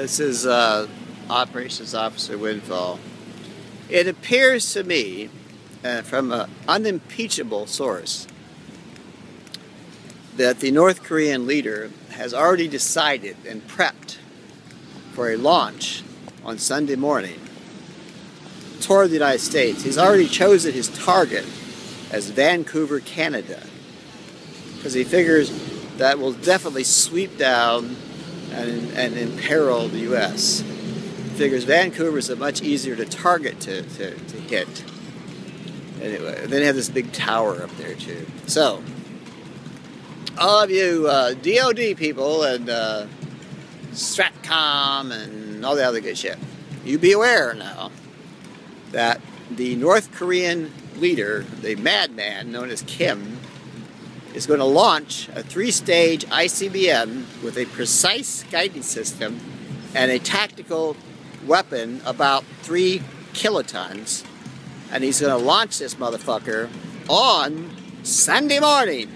This is Operations Officer Windfall. It appears to me, from an unimpeachable source, that the North Korean leader has already decided and prepped for a launch on Sunday morning toward the United States. He's already chosen his target as Vancouver, Canada, because he figures that will definitely sweep down and imperil the U.S. He figures Vancouver is a much easier to target to hit. Anyway, then they have this big tower up there too. So, all of you DOD people and Stratcom and all the other good shit, you be aware now that the North Korean leader, the madman known as Kim, is going to launch a 3-stage ICBM with a precise guidance system and a tactical weapon about 3 kilotons. And he's going to launch this motherfucker on Sunday morning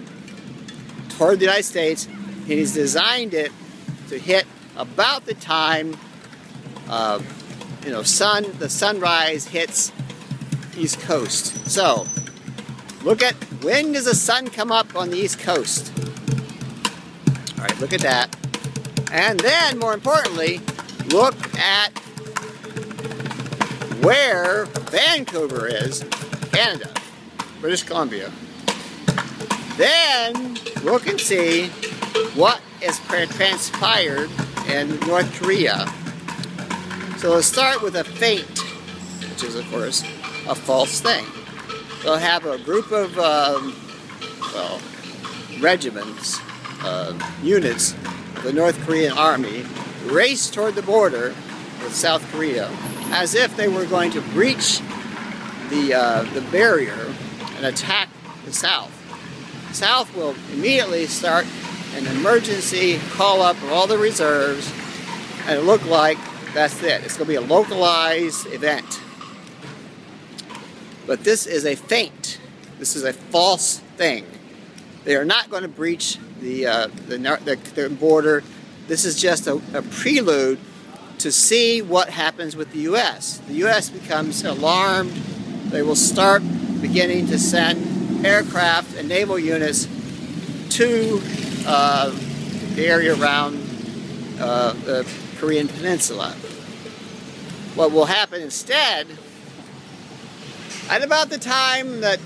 toward the United States. And he's designed it to hit about the time the sunrise hits East Coast. So, look at, when does the sun come up on the East Coast? Alright, look at that. And then, more importantly, look at where Vancouver is, Canada, British Columbia. Then, look and see what is transpired in North Korea. So let's start with a feint, which is, of course, a false thing. They'll have a group of, regiments, units of the North Korean army race toward the border with South Korea as if they were going to breach the barrier and attack the South. South will immediately start an emergency call-up of all the reserves, and it looked like that's it. It's going to be a localized event. But this is a feint. This is a false thing. They are not going to breach the border. This is just a prelude to see what happens with the U.S. The U.S. becomes alarmed. They will start beginning to send aircraft and naval units to the area around the Korean Peninsula. What will happen instead, at about the time that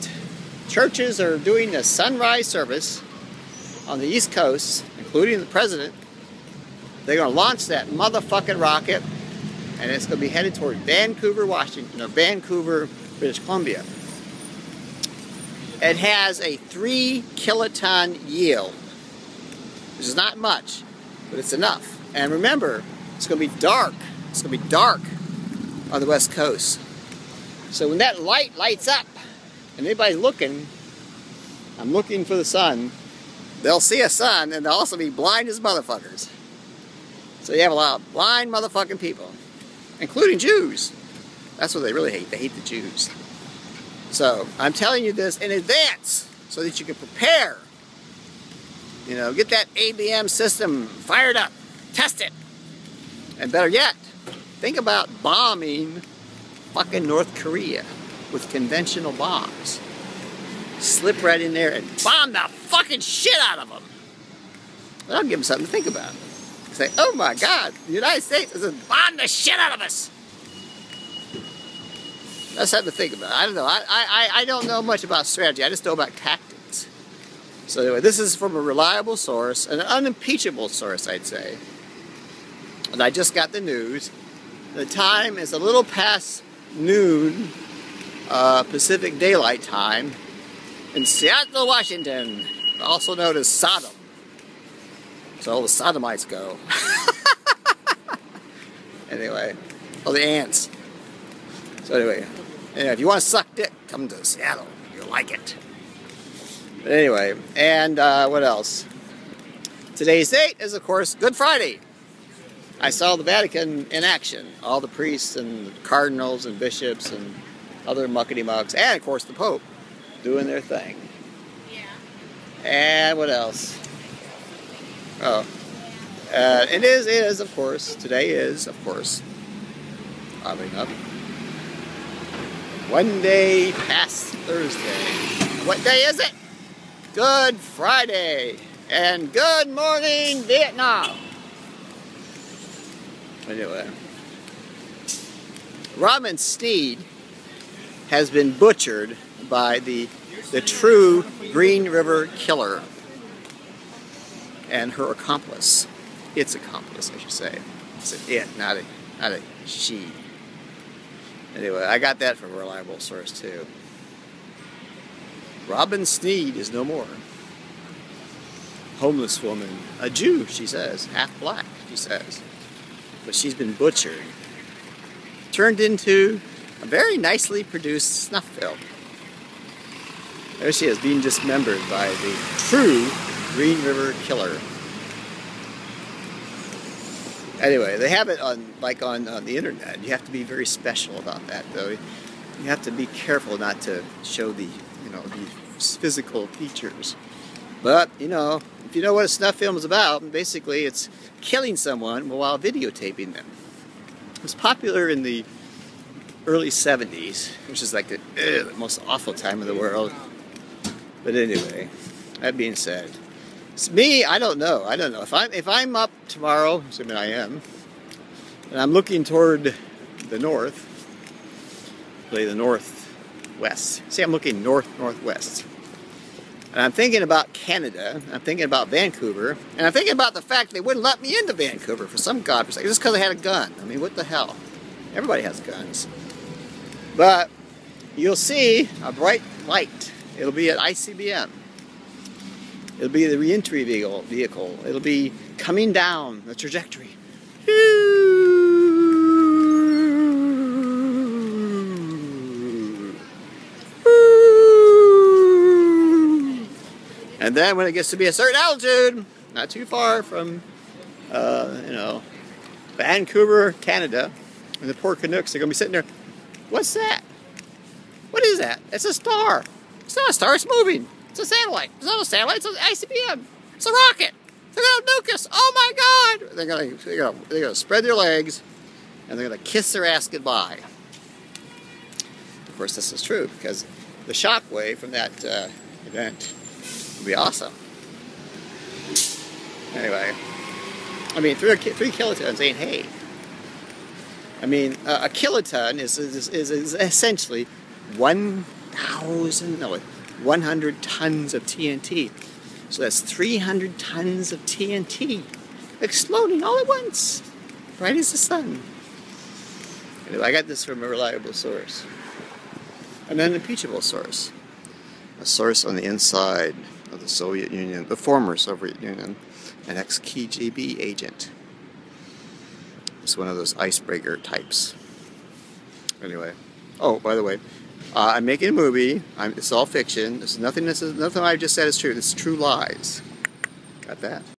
churches are doing the sunrise service on the East Coast, including the president, they're going to launch that motherfucking rocket, and it's going to be headed toward Vancouver, Washington, or Vancouver, British Columbia. It has a 3 kiloton yield, which is not much, but it's enough. And remember, it's going to be dark. It's going to be dark on the West Coast. So when that light lights up, and anybody's looking, I'm looking for the sun, they'll see a sun, and they'll also be blind as motherfuckers. So you have a lot of blind motherfucking people, including Jews. That's what they really hate. They hate the Jews. So I'm telling you this in advance so that you can prepare. You know, get that ABM system fired up. Test it. And better yet, think about bombing fucking North Korea with conventional bombs. Slip right in there and bomb the fucking shit out of them. That'll give them something to think about. Say, oh my God, the United States is just bomb the shit out of us. That's something to think about. I don't know. I don't know much about strategy. I just know about tactics. So anyway, this is from a reliable source, an unimpeachable source, I'd say. And I just got the news. The time is a little past noon Pacific Daylight Time in Seattle, Washington, also known as Sodom. So all the sodomites go. Anyway, all the ants. So anyway, if you want to suck dick, come to Seattle. You'll like it. But anyway, and what else? Today's date is, of course, Good Friday. I saw the Vatican in action. All the priests and cardinals and bishops and other muckety-mucks, and of course the Pope, doing their thing. Yeah. And what else? Oh. It is, of course, today is, of course, oddly enough, one day past Thursday. What day is it? Good Friday. And good morning, Vietnam. Anyway, Robin Sneed has been butchered by the true Green River Killer and her accomplice. Its accomplice, I should say. It's an it, not a she. Anyway, I got that from a reliable source too. Robin Sneed is no more. Homeless woman, a Jew, she says, half black, she says. But she's been butchered. Turned into a very nicely produced snuff film. There she is, being dismembered by the true Green River Killer. Anyway, they have it on the internet. You have to be very special about that, though. You have to be careful not to show the physical features. But if you know what a snuff film is about, basically it's killing someone while videotaping them. It was popular in the early 70s, which is like the most awful time in the world. But anyway, that being said, it's me. I don't know. If I'm up tomorrow, assuming I am, and I'm looking toward the north, really the northwest. See, I'm looking northwest. And I'm thinking about Canada, I'm thinking about Vancouver, and I'm thinking about the fact they wouldn't let me into Vancouver for some godforsaken, just because I had a gun. I mean, what the hell? Everybody has guns. But you'll see a bright light. It'll be at ICBM. It'll be the reentry vehicle. It'll be coming down the trajectory. And then when it gets to be a certain altitude, not too far from, Vancouver, Canada, and the poor Canucks are going to be sitting there, what's that? What is that? It's a star. It's not a star, it's moving. It's a satellite. It's not a satellite, it's an ICBM. It's a rocket. They're going to nuke us. Oh my God. They're going to spread their legs, and they're going to kiss their ass goodbye. Of course, this is true, because the shockwave from that event would be awesome. Anyway, I mean, 3 kilotons ain't hay. I mean, a kiloton is essentially 100 tons of TNT. So that's 300 tons of TNT exploding all at once, bright as the sun. Anyway, I got this from a reliable source, an unimpeachable source, a source on the inside of the Soviet Union, the former Soviet Union, an ex-Jjkkbj agent. It's one of those icebreaker types. Anyway, oh, by the way, I'm making a movie. It's all fiction. Nothing I just said is true. This is true lies. Got that.